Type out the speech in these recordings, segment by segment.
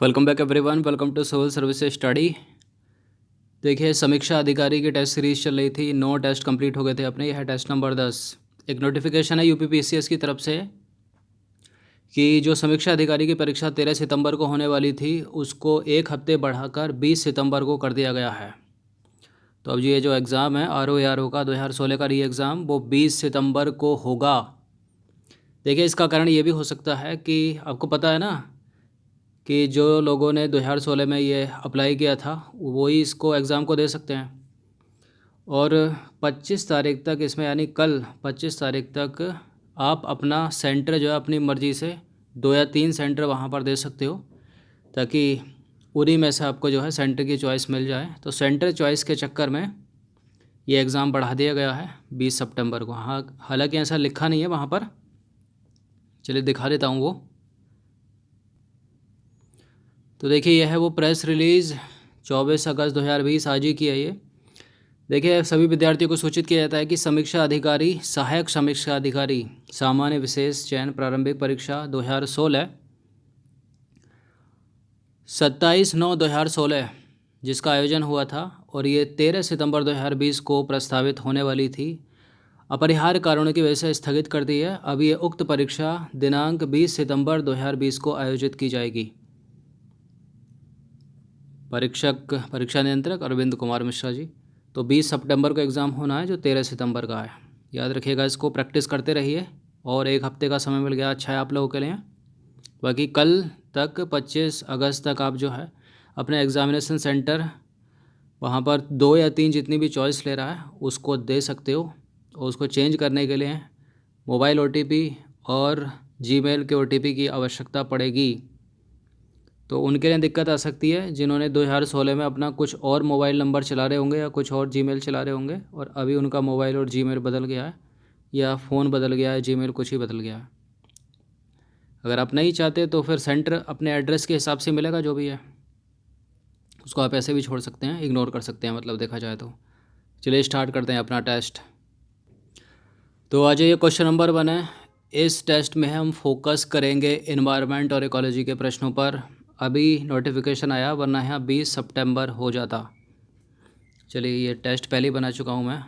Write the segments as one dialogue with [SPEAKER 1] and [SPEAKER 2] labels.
[SPEAKER 1] Welcome back everyone, welcome to civil services study. देखिए, समीक्षा अधिकारी की टेस्ट सीरीज चल रही थी। 9 टेस्ट कंप्लीट हो गए थे अपने। यह है टेस्ट नंबर 10। एक नोटिफिकेशन है यूपीपीसीएस की तरफ से कि जो समीक्षा अधिकारी की परीक्षा 13 सितंबर को होने वाली थी उसको एक हफ्ते बढ़ाकर 20 सितंबर को कर दिया गया है। तो अब ये जो एग्ज़ाम है RO का 2016 का री एग्ज़ाम वो 20 सितंबर को होगा। देखिए, इसका कारण ये भी हो सकता है कि आपको पता है ना कि जो लोगों ने 2016 में ये अप्लाई किया था वही इसको एग्ज़ाम को दे सकते हैं। और 25 तारीख तक इसमें, यानी कल 25 तारीख तक आप अपना सेंटर जो है अपनी मर्ज़ी से 2 या 3 सेंटर वहाँ पर दे सकते हो, ताकि उन्हीं में से आपको जो है सेंटर की चॉइस मिल जाए। तो सेंटर चॉइस के चक्कर में ये एग्ज़ाम बढ़ा दिया गया है 20 सितंबर को। हाँ, हालांकि ऐसा लिखा नहीं है वहाँ पर। चलिए दिखा देता हूँ वो। तो देखिए, यह है वो प्रेस रिलीज़ 24 अगस्त 2020 आज ही की है ये। देखिए, सभी विद्यार्थियों को सूचित किया जाता है कि समीक्षा अधिकारी, सहायक समीक्षा अधिकारी, सामान्य विशेष चयन प्रारंभिक परीक्षा 2016 27/9/2016 जिसका आयोजन हुआ था और ये 13 सितंबर 2020 को प्रस्तावित होने वाली थी, अपरिहार्य कारणों की वजह से स्थगित कर दी है। अब ये उक्त परीक्षा दिनांक 20 सितंबर 2020 को आयोजित की जाएगी। परीक्षा नियंत्रक अरविंद कुमार मिश्रा जी। तो 20 सितंबर को एग्ज़ाम होना है जो 13 सितंबर का है। याद रखिएगा, इसको प्रैक्टिस करते रहिए। और एक हफ्ते का समय मिल गया, अच्छा है आप लोगों के लिए। बाकी कल तक 25 अगस्त तक आप जो है अपने एग्ज़ामिनेशन सेंटर वहाँ पर 2 या 3 जितनी भी चॉइस ले रहा है उसको दे सकते हो। और उसको चेंज करने के लिए मोबाइल OTP और जीमेल के OTP की आवश्यकता पड़ेगी। तो उनके लिए दिक्कत आ सकती है जिन्होंने 2016 में अपना कुछ और मोबाइल नंबर चला रहे होंगे या कुछ और जीमेल चला रहे होंगे और अभी उनका मोबाइल और जीमेल बदल गया है या फ़ोन बदल गया है, जीमेल कुछ ही बदल गया है। अगर आप नहीं चाहते तो फिर सेंटर अपने एड्रेस के हिसाब से मिलेगा, जो भी है उसको आप ऐसे भी छोड़ सकते हैं, इग्नोर कर सकते हैं, मतलब देखा जाए तो। चलिए स्टार्ट करते हैं अपना टेस्ट। तो आज ये क्वेश्चन नंबर 1 है। इस टेस्ट में हम फोकस करेंगे एनवायरनमेंट और इकोलॉजी के प्रश्नों पर। अभी नोटिफिकेशन आया, वरना यहाँ 20 सितंबर हो जाता। चलिए, ये टेस्ट पहले ही बना चुका हूँ मैं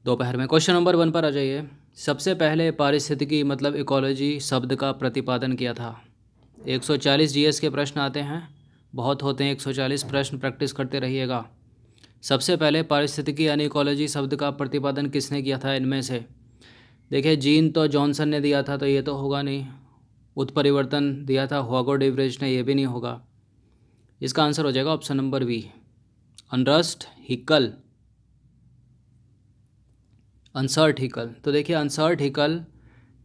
[SPEAKER 1] दोपहर में। क्वेश्चन नंबर 1 पर आ जाइए। सबसे पहले पारिस्थितिकी मतलब इकोलॉजी शब्द का प्रतिपादन किया था। 140 GS के प्रश्न आते हैं, बहुत होते हैं 140 प्रश्न, प्रैक्टिस करते रहिएगा। सबसे पहले पारिस्थितिकी यानी इकोलॉजी शब्द का प्रतिपादन किसने किया था इनमें से? देखिए, जीन तो जॉनसन ने दिया था, तो ये तो होगा नहीं। उत्परिवर्तन दिया था ह्यूगो डे ने, ये भी नहीं होगा। इसका आंसर हो जाएगा option number B, Ernst Haeckel. Ernst Haeckel. तो देखिए, अर्नस्ट हैकेल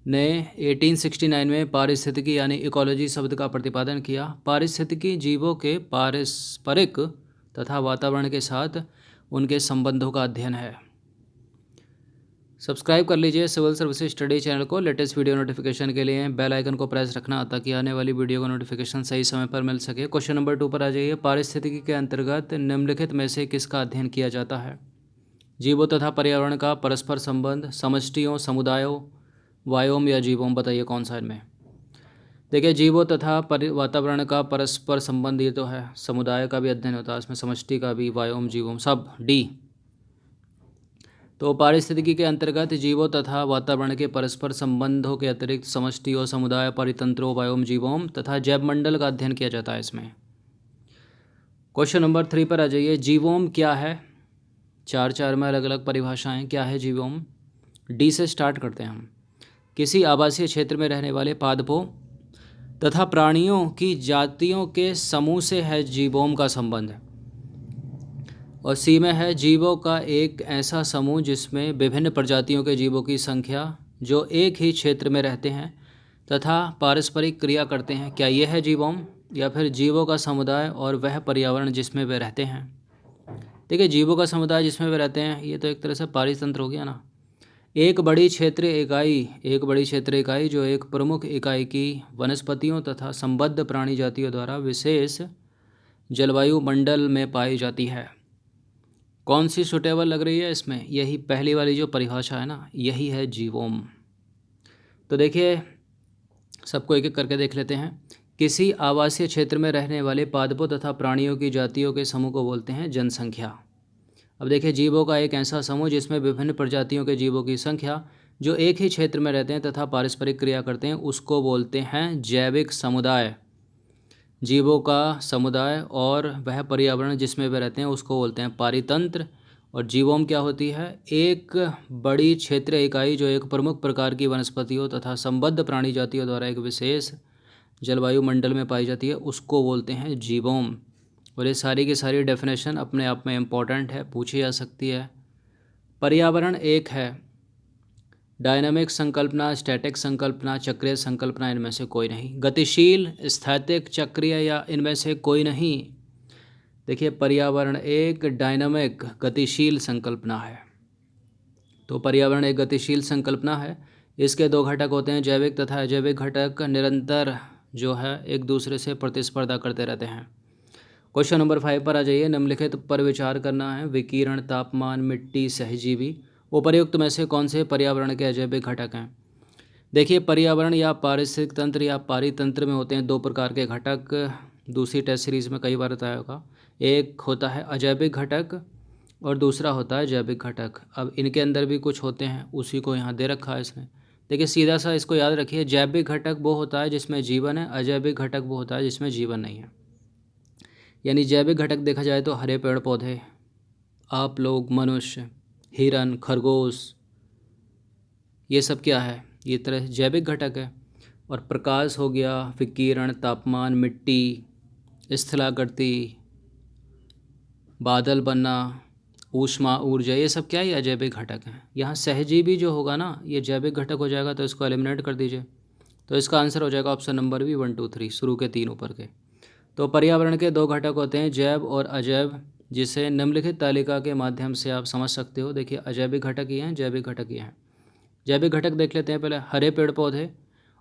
[SPEAKER 1] ने 1869 में पारिस्थितिकी यानी इकोलॉजी शब्द का प्रतिपादन किया। पारिस्थितिकी जीवों के पारस्परिक तथा वातावरण के साथ उनके संबंधों का अध्ययन है। सब्सक्राइब कर लीजिए सिविल सर्विसेज स्टडी चैनल को लेटेस्ट वीडियो नोटिफिकेशन के लिए। बेल आइकन को प्रेस रखना ताकि आने वाली वीडियो का नोटिफिकेशन सही समय पर मिल सके। क्वेश्चन नंबर 2 पर आ जाइए। पारिस्थितिकी के अंतर्गत निम्नलिखित में से किसका अध्ययन किया जाता है? जीवों तथा पर्यावरण का परस्पर संबंध, समष्टियों, समुदायों, वायोम या जीवोम। बताइए कौन सा इनमें? देखिए, जीवों तथा वातावरण का परस्पर संबंध ये तो है, समुदाय का भी अध्ययन होता है इसमें, समष्टि का भी, वायोम, जीवोम, सब डी। तो पारिस्थितिकी के अंतर्गत जीवों तथा वातावरण के परस्पर संबंधों के अतिरिक्त समष्टियों, समुदाय, परितंत्रों, वायोम, जीवोम तथा जैवमंडल का अध्ययन किया जाता है इसमें। क्वेश्चन नंबर 3 पर आ जाइए। जीवोम क्या है? 4 में अलग अलग परिभाषाएं। क्या है जीवोम? डी से स्टार्ट करते हैं हम। किसी आवासीय क्षेत्र में रहने वाले पादपों तथा प्राणियों की जातियों के समूह से है जीवोम का संबंध। और सी में है जीवों का एक ऐसा समूह जिसमें विभिन्न प्रजातियों के जीवों की संख्या जो एक ही क्षेत्र में रहते हैं तथा पारस्परिक क्रिया करते हैं। क्या यह है जीवोम? या फिर जीवों का समुदाय और वह पर्यावरण जिसमें वे रहते हैं। देखिए, जीवों का समुदाय जिसमें वे रहते हैं, ये तो एक तरह से पारितंत्र हो गया ना। एक बड़ी क्षेत्र इकाई जो एक प्रमुख इकाई की वनस्पतियों तथा संबद्ध प्राणी जातियों द्वारा विशेष जलवायु मंडल में पाई जाती है। कौन सी सुटेबल लग रही है इसमें? यही पहली वाली जो परिभाषा है ना, यही है जीवोम। तो देखिए, सबको एक एक करके देख लेते हैं। किसी आवासीय क्षेत्र में रहने वाले पादपों तथा प्राणियों की जातियों के समूह को बोलते हैं जनसंख्या। अब देखिए, जीवों का एक ऐसा समूह जिसमें विभिन्न प्रजातियों के जीवों की संख्या जो एक ही क्षेत्र में रहते हैं तथा पारस्परिक क्रिया करते हैं उसको बोलते हैं जैविक समुदाय। जीवों का समुदाय और वह पर्यावरण जिसमें वे रहते हैं उसको बोलते हैं पारितंत्र। और जीवोम क्या होती है? एक बड़ी क्षेत्रीय इकाई जो एक प्रमुख प्रकार की वनस्पतियों तथा संबद्ध प्राणी जातियों द्वारा एक विशेष जलवायु मंडल में पाई जाती है उसको बोलते हैं जीवोम। और ये सारी की सारी डेफिनेशन अपने आप में इम्पॉर्टेंट है, पूछी जा सकती है। पर्यावरण एक है डायनामिक संकल्पना, स्टैटिक संकल्पना, चक्रीय संकल्पना, इनमें से कोई नहीं। गतिशील, स्थैतिक, चक्रीय या इनमें से कोई नहीं। देखिए, पर्यावरण एक डायनामिक गतिशील संकल्पना है। तो पर्यावरण एक गतिशील संकल्पना है। इसके दो घटक होते हैं, जैविक तथा अजैविक घटक निरंतर जो है एक दूसरे से प्रतिस्पर्धा करते रहते हैं। क्वेश्चन नंबर 5 पर आ जाइए। निम्नलिखित पर विचार करना है। विकिरण, तापमान, मिट्टी, सहजीवी, उपर्युक्त में से कौन से पर्यावरण के अजैविक घटक हैं? देखिए, पर्यावरण या पारिस्थितिक तंत्र या पारितंत्र में होते हैं दो प्रकार के घटक। दूसरी टेस्ट सीरीज में कई बार बताया होगा। एक होता है अजैविक घटक और दूसरा होता है जैविक घटक। अब इनके अंदर भी कुछ होते हैं, उसी को यहाँ दे रखा है इसने। देखिए, सीधा सा इसको याद रखिए, जैविक घटक वो होता है जिसमें जीवन है, अजैविक घटक वो होता है जिसमें जीवन नहीं है। यानी जैविक घटक देखा जाए तो हरे पेड़ पौधे, आप लोग, मनुष्य, हिरन, खरगोश, ये सब क्या है? ये तरह जैविक घटक है। और प्रकाश हो गया, विकिरण, तापमान, मिट्टी, स्थलाकृति, बादल बनना, ऊष्मा, ऊर्जा, ये सब क्या है? अजैविक घटक हैं। यहाँ सहजीवी जो होगा ना, ये जैविक घटक हो जाएगा, तो इसको एलिमिनेट कर दीजिए। तो इसका आंसर हो जाएगा ऑप्शन नंबर भी 1 2 3, शुरू के 3 ऊपर के। तो पर्यावरण के दो घटक होते हैं, जैव और अजैव, जिसे निम्नलिखित तालिका के माध्यम से आप समझ सकते हो। देखिए, अजैविक घटक ये हैं, जैविक घटक ये हैं। जैविक घटक देख लेते हैं पहले। हरे पेड़ पौधे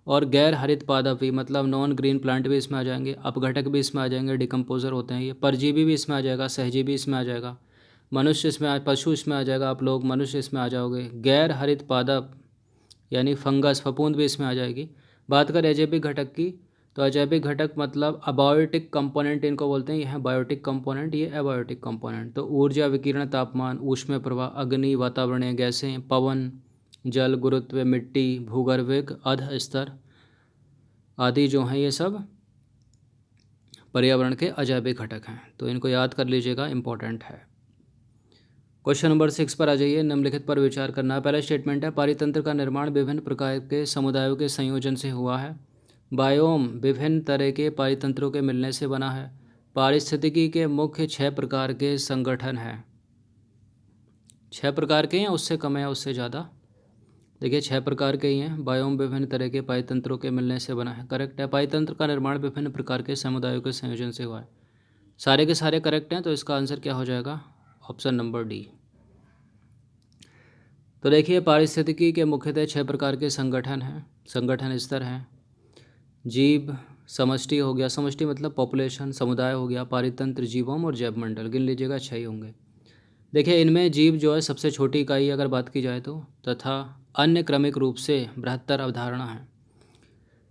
[SPEAKER 1] और गैर हरित पादप भी, मतलब नॉन ग्रीन प्लांट भी इसमें आ जाएंगे, अपघटक भी इसमें आ जाएंगे, डिकम्पोजर होते हैं ये। परजीवी भी इसमें आ जाएगा, सहजीवी इसमें आ जाएगा, मनुष्य इसमें पशु इसमें आ जाएगा, आप लोग मनुष्य इसमें आ जाओगे। गैर हरित पादप यानी फंगस, फफूंद भी इसमें आ जाएगी। बात करें अजैविक घटक की, तो अजैविक घटक मतलब अबायोटिक कंपोनेंट इनको बोलते हैं। यह है बायोटिक कंपोनेंट, ये अबायोटिक कंपोनेंट। तो ऊर्जा, विकिरण, तापमान, ऊष्मीय प्रवाह, अग्नि, वातावरणीय गैसें, पवन, जल, गुरुत्व, मिट्टी, भूगर्भिक अध स्तर आदि जो हैं, ये सब पर्यावरण के अजैविक घटक हैं। तो इनको याद कर लीजिएगा, इंपॉर्टेंट है। क्वेश्चन नंबर 6 पर आ जाइए। निम्नलिखित पर विचार करना है। पहला स्टेटमेंट है, पारितंत्र का निर्माण विभिन्न प्रकार के समुदायों के संयोजन से हुआ है। बायोम विभिन्न तरह के पारितंत्रों के मिलने से बना है। पारिस्थितिकी के मुख्य 6 प्रकार के संगठन हैं। 6 प्रकार के हैं, उससे कम है उससे ज़्यादा? देखिए, 6 प्रकार के ही हैं। बायोम विभिन्न तरह के पारितंत्रों के मिलने से बना है, करेक्ट है। पारितंत्र का निर्माण विभिन्न प्रकार के समुदायों के संयोजन से हुआ है, सारे के सारे करेक्ट हैं। तो इसका आंसर क्या हो जाएगा? Option number D. तो देखिए, पारिस्थितिकी के मुख्यतः 6 प्रकार के संगठन हैं, संगठन स्तर हैं। जीव, समष्टि हो गया, समष्टि मतलब पॉपुलेशन, समुदाय हो गया, पारितंत्र, जीवोम और जैव मंडल, गिन लीजिएगा, 6 ही होंगे। देखिए, इनमें जीव जो है सबसे छोटी इकाई अगर बात की जाए तो, तथा अन्य क्रमिक रूप से बृहत्तर अवधारणा है।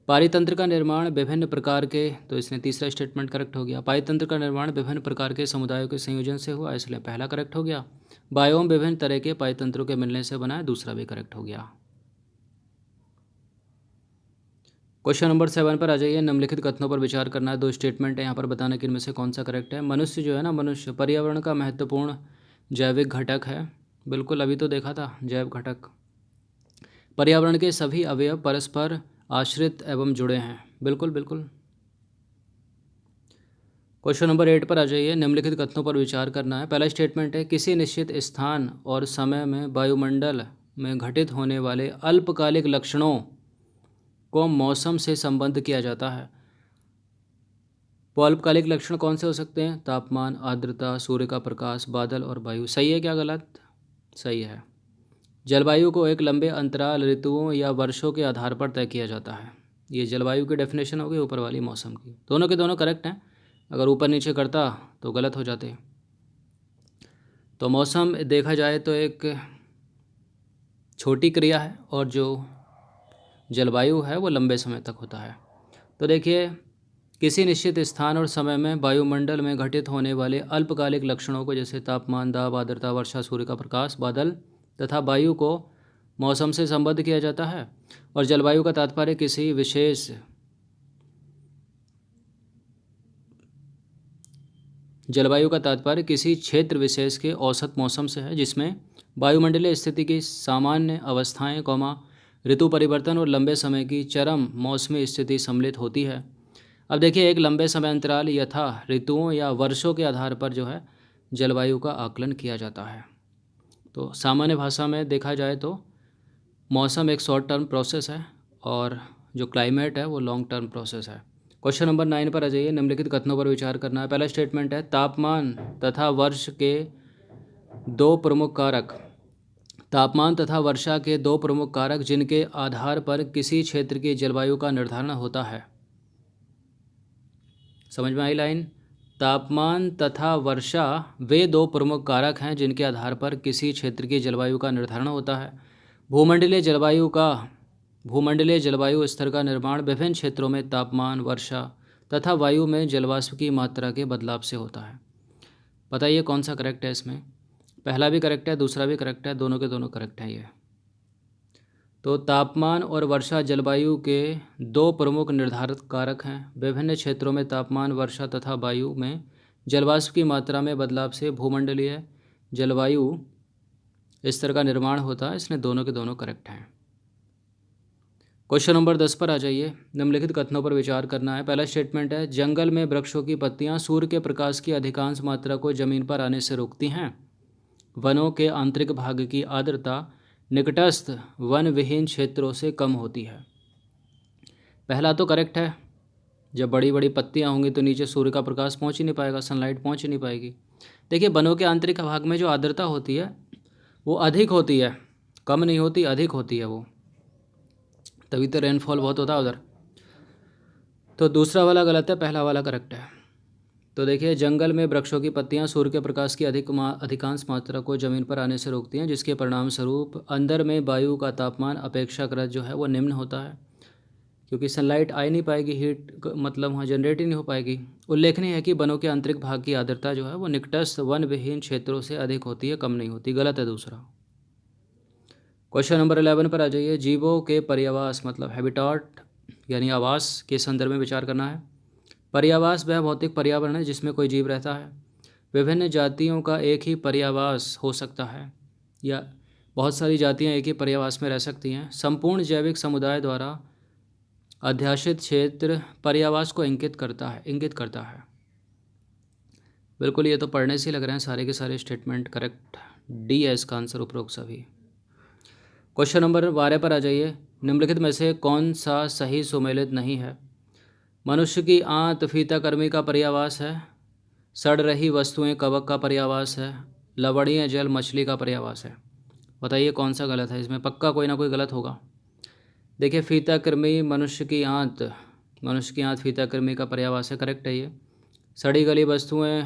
[SPEAKER 1] पारितंत्र का निर्माण विभिन्न प्रकार के, तो इसने तीसरा स्टेटमेंट करेक्ट हो गया। पारितंत्र का निर्माण विभिन्न प्रकार के समुदायों के संयोजन से हुआ, इसलिए पहला करेक्ट हो गया। बायोम विभिन्न तरह के पारितंत्रों के मिलने से बना है, दूसरा भी करेक्ट हो गया। क्वेश्चन नंबर 7 पर आ जाइए। निम्नलिखित कथनों पर विचार करना है। दो स्टेटमेंट है यहाँ पर, बताना कि इनमें से कौन सा करेक्ट है। मनुष्य जो है ना, मनुष्य पर्यावरण का महत्वपूर्ण जैविक घटक है। बिल्कुल, अभी तो देखा था जैव घटक। पर्यावरण के सभी अवयव परस्पर आश्रित एवं जुड़े हैं। बिल्कुल बिल्कुल। क्वेश्चन नंबर 8 पर आ जाइए। निम्नलिखित कथनों पर विचार करना है। पहला स्टेटमेंट है, किसी निश्चित स्थान और समय में वायुमंडल में घटित होने वाले अल्पकालिक लक्षणों को मौसम से संबंध किया जाता है। वो अल्पकालिक लक्षण कौन से हो सकते हैं? तापमान, आर्द्रता, सूर्य का प्रकाश, बादल और वायु। सही है क्या गलत? सही है। जलवायु को एक लंबे अंतराल, ऋतुओं या वर्षों के आधार पर तय किया जाता है। ये जलवायु की डेफिनेशन होगी, ऊपर वाली मौसम की। दोनों के दोनों करेक्ट हैं, अगर ऊपर नीचे करता तो गलत हो जाते। तो मौसम देखा जाए तो एक छोटी क्रिया है, और जो जलवायु है वो लंबे समय तक होता है। तो देखिए, किसी निश्चित स्थान और समय में वायुमंडल में घटित होने वाले अल्पकालिक लक्षणों को, जैसे तापमान, दाब, आर्द्रता, वर्षा, सूर्य का प्रकाश, बादल तथा वायु को मौसम से संबद्ध किया जाता है। और जलवायु का तात्पर्य किसी क्षेत्र विशेष के औसत मौसम से है, जिसमें वायुमंडलीय स्थिति की सामान्य अवस्थाएं, ऋतु परिवर्तन और लंबे समय की चरम मौसमी स्थिति सम्मिलित होती है। अब देखिए, एक लंबे समय अंतराल यथा ऋतुओं या वर्षों के आधार पर जो है जलवायु का आकलन किया जाता है। तो सामान्य भाषा में देखा जाए तो मौसम एक शॉर्ट टर्म प्रोसेस है और जो क्लाइमेट है वो लॉन्ग टर्म प्रोसेस है। क्वेश्चन नंबर 9 पर आ जाइए। निम्नलिखित कथनों पर विचार करना है। पहला स्टेटमेंट है, तापमान तथा वर्षा के दो प्रमुख कारक जिनके आधार पर किसी क्षेत्र की जलवायु का निर्धारण होता है। समझ में आई लाइन? तापमान तथा वर्षा वे दो प्रमुख कारक हैं जिनके आधार पर किसी क्षेत्र की जलवायु का निर्धारण होता है। भूमंडलीय जलवायु स्तर का निर्माण विभिन्न क्षेत्रों में तापमान, वर्षा तथा वायु में जलवाष्प की मात्रा के बदलाव से होता है। बताइए कौन सा करेक्ट है इसमें? पहला भी करेक्ट है, दूसरा भी करेक्ट है, दोनों के दोनों करेक्ट हैं ये। तो तापमान और वर्षा जलवायु के दो प्रमुख निर्धारक कारक हैं। विभिन्न क्षेत्रों में तापमान, वर्षा तथा वायु में जलवाष्प की मात्रा में बदलाव से भूमंडलीय जलवायु स्तर का निर्माण होता है। इसमें दोनों के दोनों करेक्ट हैं। क्वेश्चन नंबर 10 पर आ जाइए। निम्नलिखित कथनों पर विचार करना है। पहला स्टेटमेंट है, जंगल में वृक्षों की पत्तियां सूर्य के प्रकाश की अधिकांश मात्रा को जमीन पर आने से रोकती हैं। वनों के आंतरिक भाग की आर्द्रता निकटस्थ वन विहीन क्षेत्रों से कम होती है। पहला तो करेक्ट है। जब बड़ी बड़ी पत्तियां होंगी तो नीचे सूर्य का प्रकाश पहुंच ही नहीं पाएगा, सनलाइट पहुंच ही नहीं पाएगी। देखिए, वनों के आंतरिक भाग में जो आर्द्रता होती है वो अधिक होती है, कम नहीं होती, अधिक होती है वो, तभी तो रेनफॉल बहुत होता है उधर। तो दूसरा वाला गलत है, पहला वाला करेक्ट है। तो देखिए, जंगल में वृक्षों की पत्तियां सूर्य के प्रकाश की अधिकांश मात्रा को जमीन पर आने से रोकती हैं, जिसके परिणाम स्वरूप अंदर में वायु का तापमान अपेक्षाकृत जो है वो निम्न होता है, क्योंकि सनलाइट आ ही नहीं पाएगी, हीट मतलब वहाँ जनरेट ही नहीं हो पाएगी। उल्लेखनीय है कि वनों के आंतरिक भाग की आर्द्रता जो है वो निकटस्थ वन विहीन क्षेत्रों से अधिक होती है, कम नहीं होती। गलत है दूसरा। क्वेश्चन नंबर 11 पर आ जाइए। जीवों के पर्यावास मतलब हैबिटाट यानी आवास के संदर्भ में विचार करना है। पर्यावास वह भौतिक पर्यावरण है जिसमें कोई जीव रहता है। विभिन्न जातियों का एक ही पर्यावास हो सकता है या बहुत सारी जातियां एक ही पर्यावास में रह सकती हैं। संपूर्ण जैविक समुदाय द्वारा अध्याशित क्षेत्र पर्यावास को इंगित करता है। बिल्कुल, ये तो पढ़ने से लग रहे हैं सारे के सारे स्टेटमेंट करेक्ट। डी है इसका आंसर, उपरोक्त सभी। क्वेश्चन नंबर 12 पर आ जाइए। निम्नलिखित में से कौन सा सही सुमेलित नहीं है? मनुष्य की आंत फीताकृमि का पर्यावास है। सड़ रही वस्तुएं कवक का पर्यावास है। लवणीय जल मछली का पर्यावास है। बताइए कौन सा गलत है? इसमें पक्का कोई ना कोई गलत होगा। देखिए, फीताकृमि मनुष्य की आंत फीताकृमि का पर्यावास है, करेक्ट है ये। सड़ी गली वस्तुएं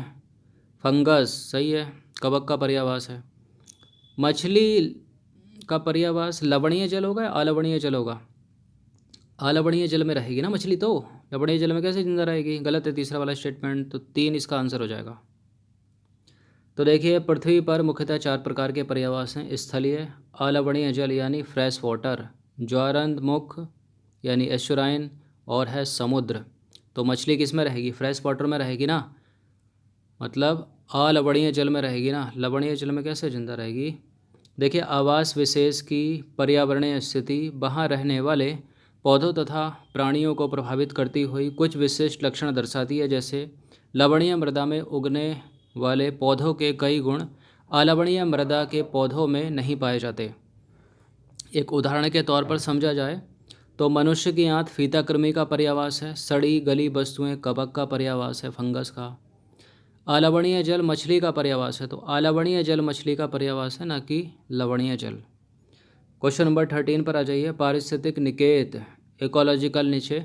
[SPEAKER 1] फंगस, सही है, कवक का पर्यावास है। मछली का पर्यावास लवणीय जल होगा या अलवणीय जल होगा? अलवणीय जल में रहेगी ना मछली, तो लवणीय जल में कैसे जिंदा रहेगी? गलत है तीसरा वाला स्टेटमेंट। तो 3 इसका आंसर हो जाएगा। तो देखिए, पृथ्वी पर मुख्यतः 4 प्रकार के पर्यावास हैं। स्थलीय, अलवणीय जल यानी फ्रेश वाटर, ज्वारंतमुख यानी एस्चुराइन, और है समुद्र। तो मछली किस में रहेगी? फ्रेश वाटर में रहेगी ना, मतलब अलवणीय जल में रहेगी ना। लवणीय जल में कैसे जिंदा रहेगी? देखिए, आवास विशेष की पर्यावरणीय स्थिति वहाँ रहने वाले पौधों तथा प्राणियों को प्रभावित करती हुई कुछ विशिष्ट लक्षण दर्शाती है। जैसे लवणीय मृदा में उगने वाले पौधों के कई गुण अलवणीय मृदा के पौधों में नहीं पाए जाते। एक उदाहरण के तौर पर समझा जाए तो मनुष्य की आंत फीताकृमि का पर्यावास है। सड़ी गली वस्तुएं कवक का पर्यावास है, फंगस का। अलवणीय जल मछली का पर्यावास है, तो अलवणीय जल मछली का पर्यावास है, ना कि लवणीय जल। क्वेश्चन नंबर 13 पर आ जाइए। पारिस्थितिक निकेत इकोलॉजिकल नीचे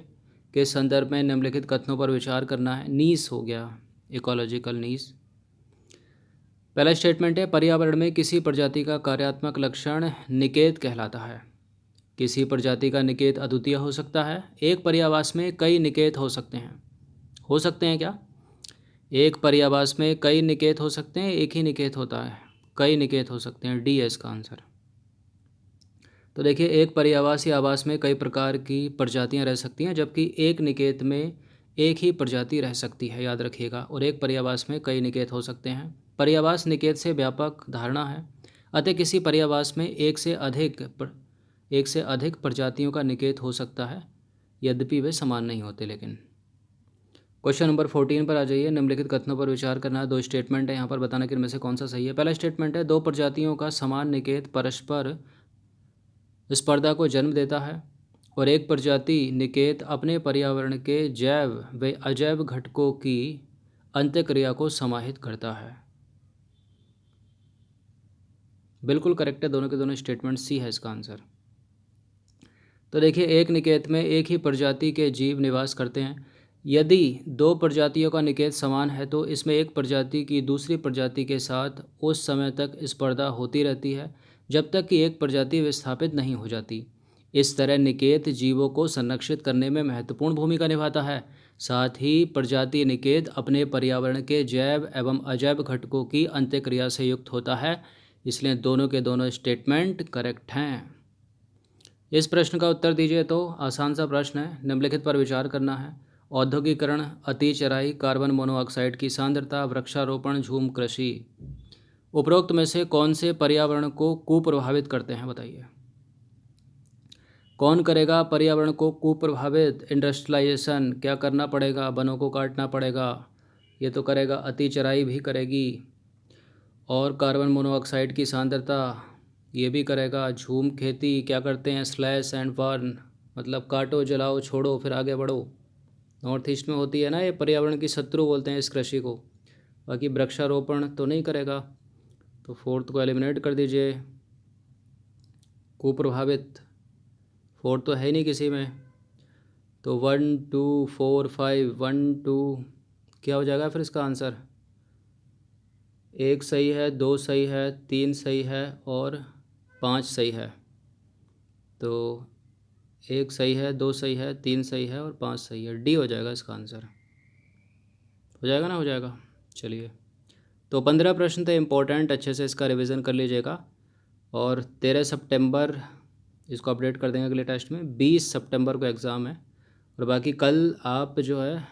[SPEAKER 1] के संदर्भ में निम्नलिखित कथनों पर विचार करना है। नीस हो गया, इकोलॉजिकल नीस। पहला स्टेटमेंट है, पर्यावरण में किसी प्रजाति का कार्यात्मक लक्षण निकेत कहलाता है। किसी प्रजाति का निकेत अद्वितीय हो सकता है। एक पर्यावास में कई निकेत हो सकते हैं। हो सकते हैं क्या? एक पर्यावास में कई निकेत हो सकते हैं, एक ही निकेत होता है? कई निकेत हो सकते हैं, डी है इसका आंसर। तो देखिए, एक पर्यावास या आवास में कई प्रकार की प्रजातियां रह सकती हैं, जबकि एक निकेत में एक ही प्रजाति रह सकती है, याद रखिएगा। और एक पर्यावास में कई निकेत हो सकते हैं। पर्यावास निकेत से व्यापक धारणा है, अतः किसी पर्यावास में एक से अधिक प्रजातियों का निकेत हो सकता है, यद्यपि वे समान नहीं होते। लेकिन क्वेश्चन नंबर 14 पर आ जाइए। निम्नलिखित कथनों पर विचार करना है। दो स्टेटमेंट है यहाँ पर, बताना कि इनमें से कौन सा सही है। पहला स्टेटमेंट है, दो प्रजातियों का समान निकेत परस्पर स्पर्धा को जन्म देता है और एक प्रजाति निकेत अपने पर्यावरण के जैव व अजैव घटकों की अंत्यक्रिया को समाहित करता है। बिल्कुल करेक्ट है, दोनों के दोनों स्टेटमेंट, सी है इसका आंसर। तो देखिए, एक निकेत में एक ही प्रजाति के जीव निवास करते हैं। यदि दो प्रजातियों का निकेत समान है तो इसमें एक प्रजाति की दूसरी प्रजाति के साथ उस समय तक स्पर्धा होती रहती है जब तक कि एक प्रजाति विस्थापित नहीं हो जाती। इस तरह निकेत जीवों को संरक्षित करने में महत्वपूर्ण भूमिका निभाता है। साथ ही प्रजाति निकेत अपने पर्यावरण के जैव एवं अजैव घटकों की अंत्यक्रिया से युक्त होता है। इसलिए दोनों के दोनों स्टेटमेंट करेक्ट हैं। इस प्रश्न का उत्तर दीजिए। तो आसान सा प्रश्न है, निम्नलिखित पर विचार करना है। औद्योगिकरण, अति चराई, कार्बन मोनोऑक्साइड की सांद्रता, वृक्षारोपण, झूम कृषि, उपरोक्त में से कौन से पर्यावरण को कुप्रभावित करते हैं, बताइए। कौन करेगा पर्यावरण को कुप्रभावित? इंडस्ट्रियलाइजेशन, क्या करना पड़ेगा? वनों को काटना पड़ेगा, ये तो करेगा। अति चराई भी करेगी, और कार्बन मोनोऑक्साइड की सांद्रता ये भी करेगा। झूम खेती क्या करते हैं? स्लैश एंड बर्न, मतलब काटो, जलाओ, छोड़ो, फिर आगे बढ़ो। नॉर्थ ईस्ट में होती है ना, ये पर्यावरण की शत्रु बोलते हैं इस कृषि को। बाकी वृक्षारोपण तो नहीं करेगा, तो फोर्थ को एलिमिनेट कर दीजिए। कुप्रभावित फोर्थ तो है ही नहीं किसी में, तो 1 2 4 5 1 2 क्या हो जाएगा फिर इसका आंसर? एक सही है, दो सही है, तीन सही है और 5 सही है। तो एक सही है, दो सही है, तीन सही है और 5 सही है। डी हो जाएगा इसका आंसर। हो जाएगा ना? हो जाएगा। चलिए, तो 15 प्रश्न थे इम्पोर्टेंट, अच्छे से इसका रिवीजन कर लीजिएगा। और 13 सितंबर इसको अपडेट कर देंगे अगले टेस्ट में। 20 सितंबर को एग्ज़ाम है। और बाकी कल आप जो है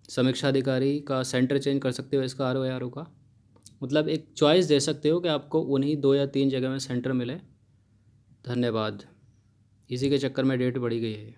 [SPEAKER 1] समीक्षा अधिकारी का सेंटर चेंज कर सकते हो, इसका RO का, मतलब एक चॉइस दे सकते हो कि आपको उन्हीं 2 या 3 जगह में सेंटर मिले। धन्यवाद। इसी के चक्कर में डेट बढ़ी गई है।